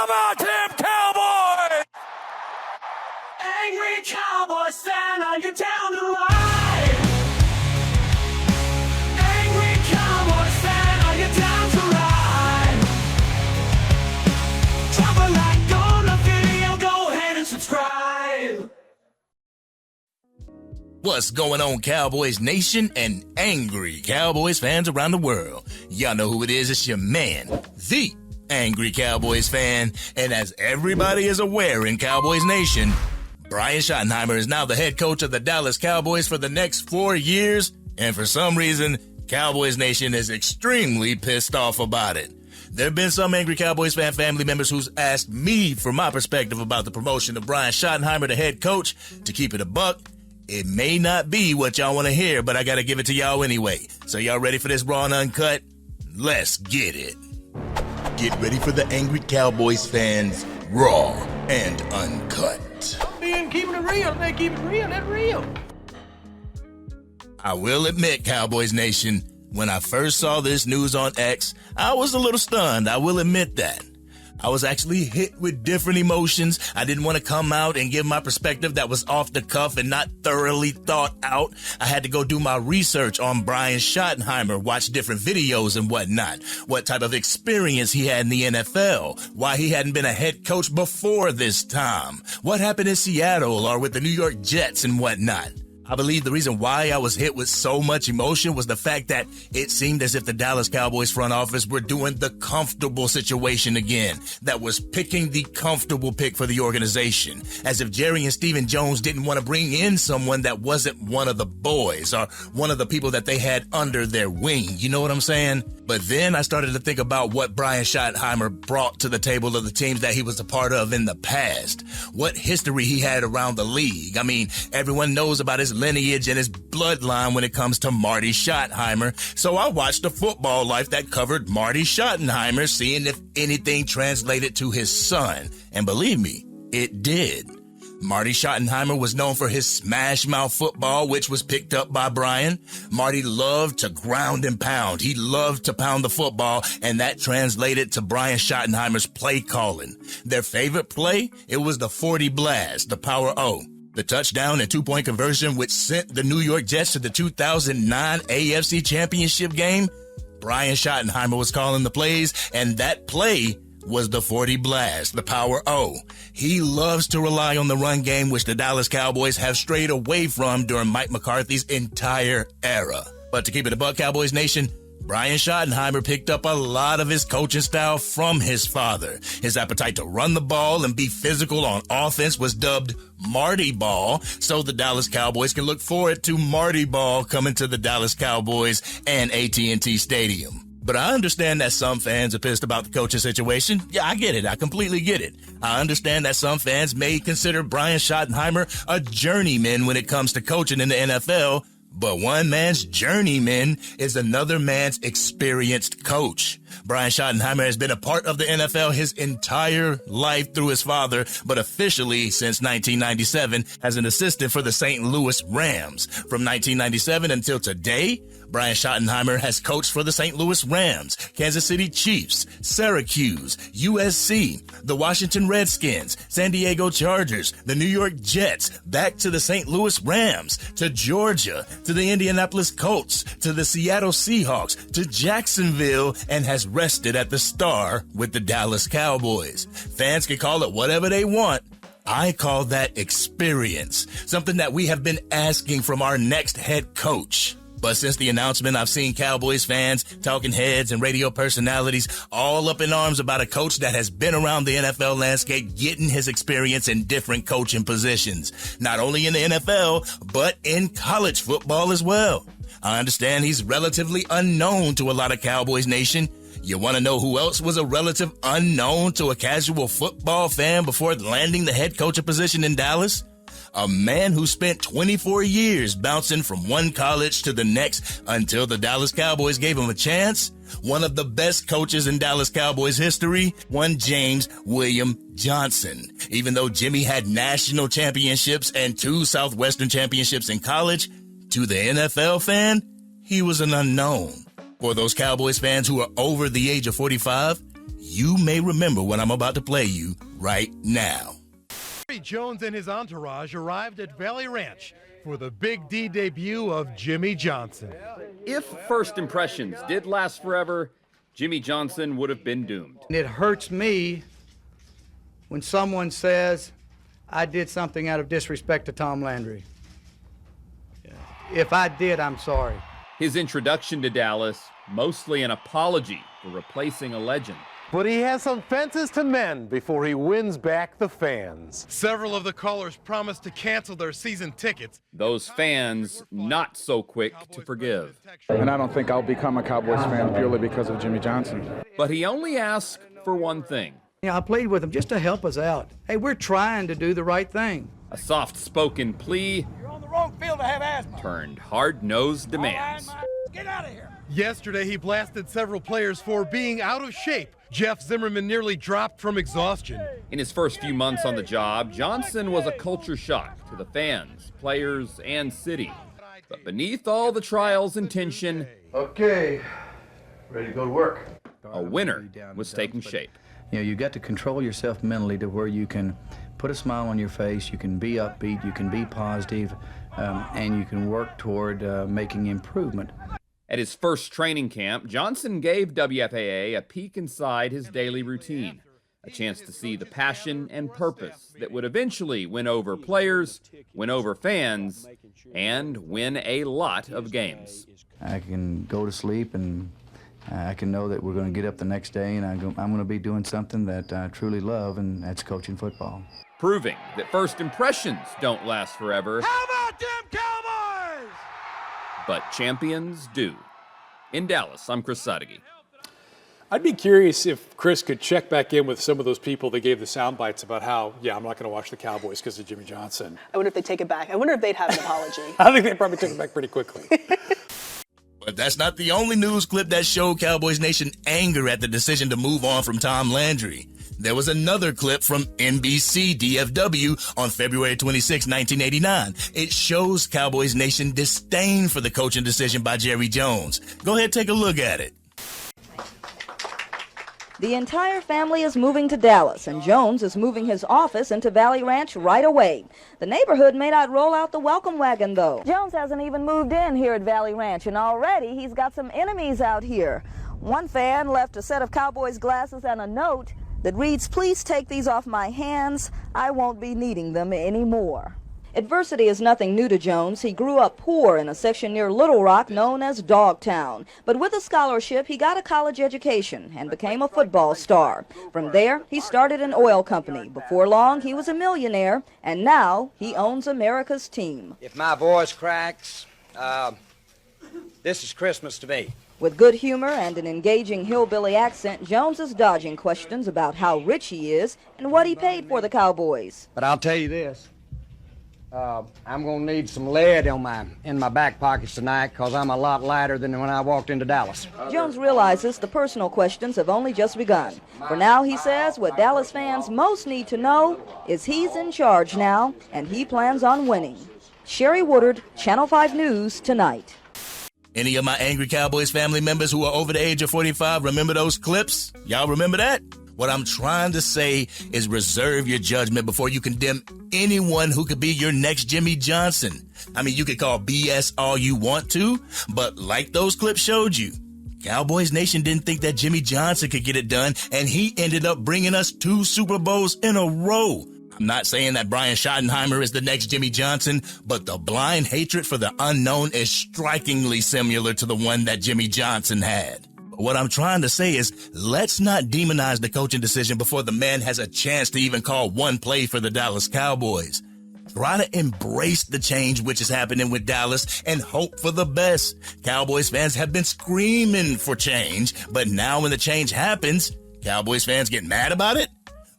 How about them Cowboys? Angry Cowboys fan, are you down to ride? Angry Cowboys fan, are you down to ride? Drop a like on the video, go ahead and subscribe. What's going on, Cowboys Nation and angry Cowboys fans around the world? Y'all know who it is. It's your man, the Angry Cowboys fan. And as everybody is aware in Cowboys Nation, Brian Schottenheimer is now the head coach of the Dallas Cowboys for the next 4 years. And for some reason, Cowboys Nation is extremely pissed off about it. There have been some angry Cowboys fan family members who's asked me for my perspective about the promotion of Brian Schottenheimer to head coach. To keep it a buck, it may not be what y'all want to hear, but I got to give it to y'all anyway. So y'all ready for this raw and uncut? Let's get it. Get ready for the angry Cowboys fans, raw and uncut. Keeping it real. They keep it real. That's real. I will admit, Cowboys Nation, when I first saw this news on X, I was a little stunned. I will admit that. I was actually hit with different emotions. I didn't want to come out and give my perspective that was off the cuff and not thoroughly thought out. I had to go do my research on Brian Schottenheimer, watch different videos and whatnot, what type of experience he had in the NFL, why he hadn't been a head coach before this time, what happened in Seattle or with the New York Jets and whatnot. I believe the reason why I was hit with so much emotion was the fact that it seemed as if the Dallas Cowboys front office were doing the comfortable situation again, that was picking the comfortable pick for the organization, as if Jerry and Stephen Jones didn't want to bring in someone that wasn't one of the boys or one of the people that they had under their wing. You know what I'm saying? But then I started to think about what Brian Schottenheimer brought to the table of the teams that he was a part of in the past, what history he had around the league. I mean, everyone knows about his lineage and his bloodline when it comes to Marty Schottenheimer. So I watched a Football Life that covered Marty Schottenheimer, seeing if anything translated to his son. And believe me, it did. Marty Schottenheimer was known for his smash mouth football, which was picked up by Brian. Marty loved to ground and pound. He loved to pound the football, and that translated to Brian Schottenheimer's play calling. Their favorite play? It was the 40 blast, the power O. The touchdown and 2-point conversion, which sent the New York Jets to the 2009 AFC Championship game. Brian Schottenheimer was calling the plays, and that play was the 40 blast, the power O. He loves to rely on the run game, which the Dallas Cowboys have strayed away from during Mike McCarthy's entire era. But to keep it a buck, Cowboys Nation, Brian Schottenheimer picked up a lot of his coaching style from his father. His appetite to run the ball and be physical on offense was dubbed Marty Ball, so the Dallas Cowboys can look forward to Marty Ball coming to the Dallas Cowboys and AT&T Stadium. But I understand that some fans are pissed about the coaching situation. Yeah, I get it. I completely get it. I understand that some fans may consider Brian Schottenheimer a journeyman when it comes to coaching in the NFL, but one man's journeyman is another man's experienced coach. Brian Schottenheimer has been a part of the NFL his entire life through his father, but officially since 1997 as an assistant for the St. Louis Rams. From 1997 until today, Brian Schottenheimer has coached for the St. Louis Rams, Kansas City Chiefs, Syracuse, USC, the Washington Redskins, San Diego Chargers, the New York Jets, back to the St. Louis Rams, to Georgia, to the Indianapolis Colts, to the Seattle Seahawks, to Jacksonville, and has rested at the Star with the Dallas Cowboys. Fans can call it whatever they want. I call that experience, something that we have been asking from our next head coach. But since the announcement, I've seen Cowboys fans, talking heads, and radio personalities all up in arms about a coach that has been around the NFL landscape, getting his experience in different coaching positions, not only in the NFL, but in college football as well. I understand he's relatively unknown to a lot of Cowboys Nation. You want to know who else was a relative unknown to a casual football fan before landing the head coaching position in Dallas? A man who spent 24 years bouncing from one college to the next until the Dallas Cowboys gave him a chance. One of the best coaches in Dallas Cowboys history, one James William Johnson. Even though Jimmy had national championships and 2 Southwestern championships in college, to the NFL fan, he was an unknown. For those Cowboys fans who are over the age of 45, You may remember what I'm about to play you right now. Jerry Jones and his entourage arrived at Valley Ranch for the Big D debut of Jimmy Johnson. If first impressions did last forever, Jimmy Johnson would have been doomed. It hurts me when someone says I did something out of disrespect to Tom Landry. If I did, I'm sorry. His introduction to Dallas, mostly an apology for replacing a legend. But he has some fences to mend before he wins back the fans. Several of the callers promised to cancel their season tickets. Those fans not so quick to forgive. And I don't think I'll become a Cowboys fan purely because of Jimmy Johnson. But he only asked for one thing. I played with him just to help us out. Hey, we're trying to do the right thing. A soft-spoken plea You're on the wrong field to have asthma. turned hard-nosed demands. Get out of here. Yesterday, he blasted several players for being out of shape. Jeff Zimmerman nearly dropped from exhaustion. In his first few months on the job, Johnson was a culture shock to the fans, players, and city. But beneath all the trials and tension, Okay, ready to go to work. a winner was taking shape. You got to control yourself mentally to where you can put a smile on your face, you can be upbeat, you can be positive, and you can work toward making improvement. At his first training camp, Johnson gave WFAA a peek inside his daily routine, a chance to see the passion and purpose that would eventually win over players, win over fans, and win a lot of games. I can go to sleep and I can know that we're going to get up the next day and I'm going to be doing something that I truly love, and that's coaching football. Proving that first impressions don't last forever. How about them Cowboys? But champions do. In Dallas, I'm Chris Sadeghi. I'd be curious if Chris could check back in with some of those people that gave the sound bites about how, I'm not going to watch the Cowboys because of Jimmy Johnson. I wonder if they take it back. I wonder if they'd have an apology. I think they probably took it back pretty quickly. But that's not the only news clip that showed Cowboys Nation anger at the decision to move on from Tom Landry. There was another clip from NBC DFW on February 26, 1989. It shows Cowboys Nation disdain for the coaching decision by Jerry Jones. Go ahead, take a look at it. The entire family is moving to Dallas, and Jones is moving his office into Valley Ranch right away. The neighborhood may not roll out the welcome wagon, though. Jones hasn't even moved in here at Valley Ranch, and already he's got some enemies out here. One fan left a set of Cowboys glasses and a note that reads, "Please take these off my hands. I won't be needing them anymore." Adversity is nothing new to Jones. He grew up poor in a section near Little Rock known as Dogtown. But with a scholarship, he got a college education and became a football star. From there, he started an oil company. Before long, he was a millionaire, and now he owns America's team. If my voice cracks, this is Christmas to me. With good humor and an engaging hillbilly accent, Jones is dodging questions about how rich he is and what he paid for the Cowboys. But I'll tell you this. I'm going to need some lead in my back pockets tonight because I'm a lot lighter than when I walked into Dallas. Jones realizes the personal questions have only just begun. For now, he says, what Dallas fans most need to know is he's in charge now, and he plans on winning. Sherry Woodard, Channel 5 News, tonight. Any of my angry Cowboys family members who are over the age of 45 remember those clips? Y'all remember that? What I'm trying to say is reserve your judgment before you condemn anyone who could be your next Jimmy Johnson. I mean, you could call BS all you want to, but like those clips showed you, Cowboys Nation didn't think that Jimmy Johnson could get it done, and he ended up bringing us 2 Super Bowls in a row. I'm not saying that Brian Schottenheimer is the next Jimmy Johnson, but the blind hatred for the unknown is strikingly similar to the one that Jimmy Johnson had. What I'm trying to say is, let's not demonize the coaching decision before the man has a chance to even call one play for the Dallas Cowboys. Try to embrace the change which is happening with Dallas and hope for the best. Cowboys fans have been screaming for change, but now when the change happens, Cowboys fans get mad about it?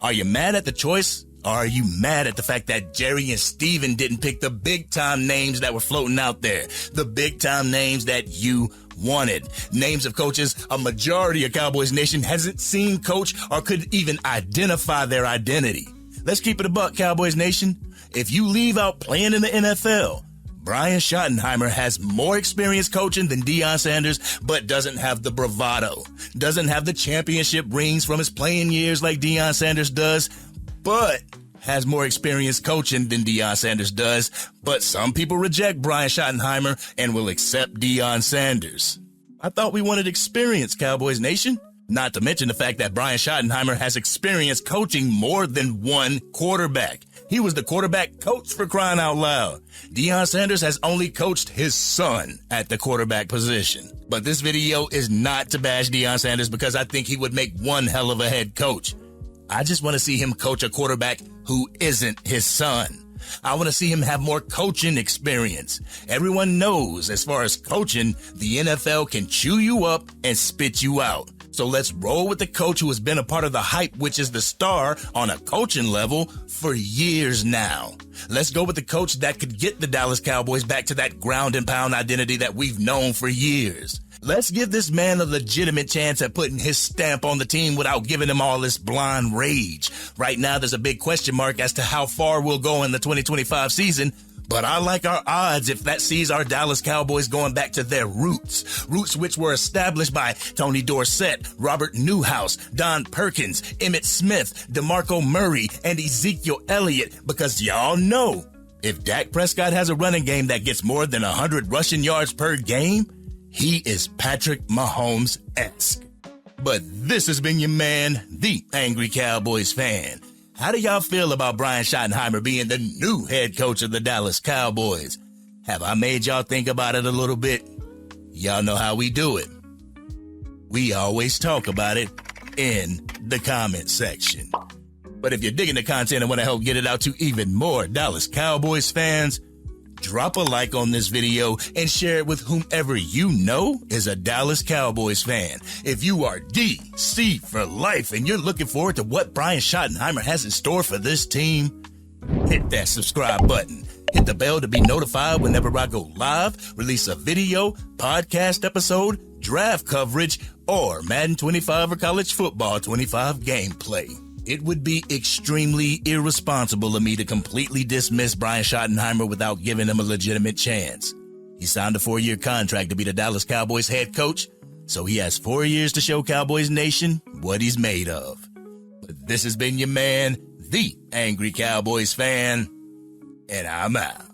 Are you mad at the choice? Or are you mad at the fact that Jerry and Steven didn't pick the big-time names that were floating out there? The big-time names that you wanted. Names of coaches a majority of Cowboys Nation hasn't seen coach or could even identify their identity. Let's keep it a buck, Cowboys Nation. If you leave out playing in the NFL, Brian Schottenheimer has more experience coaching than Deion Sanders, but doesn't have the bravado, doesn't have the championship rings from his playing years like Deion Sanders does, but has more experience coaching than Deion Sanders does. But some people reject Brian Schottenheimer and will accept Deion Sanders. I thought we wanted experience, Cowboys Nation. Not to mention the fact that Brian Schottenheimer has experience coaching more than one quarterback. He was the quarterback coach, for crying out loud. Deion Sanders has only coached his son at the quarterback position. But this video is not to bash Deion Sanders because I think he would make one hell of a head coach. I just want to see him coach a quarterback who isn't his son. I want to see him have more coaching experience. Everyone knows, as far as coaching, the NFL can chew you up and spit you out. So let's roll with the coach who has been a part of the hype, which is the star on a coaching level for years now. Let's go with the coach that could get the Dallas Cowboys back to that ground and pound identity that we've known for years. Let's give this man a legitimate chance at putting his stamp on the team without giving him all this blind rage. Right now, there's a big question mark as to how far we'll go in the 2025 season, but I like our odds if that sees our Dallas Cowboys going back to their roots which were established by Tony Dorsett, Robert Newhouse, Don Perkins, Emmitt Smith, DeMarco Murray, and Ezekiel Elliott, because y'all know if Dak Prescott has a running game that gets more than 100 rushing yards per game, he is Patrick Mahomes-esque. But this has been your man, the Angry Cowboys fan. How do y'all feel about Brian Schottenheimer being the new head coach of the Dallas Cowboys? Have I made y'all think about it a little bit? Y'all know how we do it. We always talk about it in the comment section. But if you're digging the content and want to help get it out to even more Dallas Cowboys fans, drop a like on this video and share it with whomever you know is a Dallas Cowboys fan. If you are DC for life and you're looking forward to what Brian Schottenheimer has in store for this team, hit that subscribe button. Hit the bell to be notified whenever I go live, release a video, podcast episode, draft coverage, or Madden 25 or College Football 25 gameplay. It would be extremely irresponsible of me to completely dismiss Brian Schottenheimer without giving him a legitimate chance. He signed a 4-year contract to be the Dallas Cowboys head coach, so he has 4 years to show Cowboys Nation what he's made of. But this has been your man, the Angry Cowboys fan, and I'm out.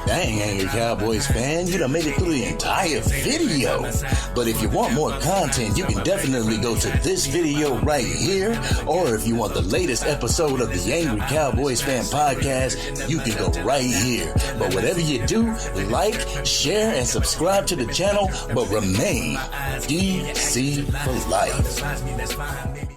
Dang, Angry Cowboys fan, you done made it through the entire video. But if you want more content, you can definitely go to this video right here. Or if you want the latest episode of the Angry Cowboys Fan Podcast, you can go right here. But whatever you do, like, share, and subscribe to the channel, but remain DC for life.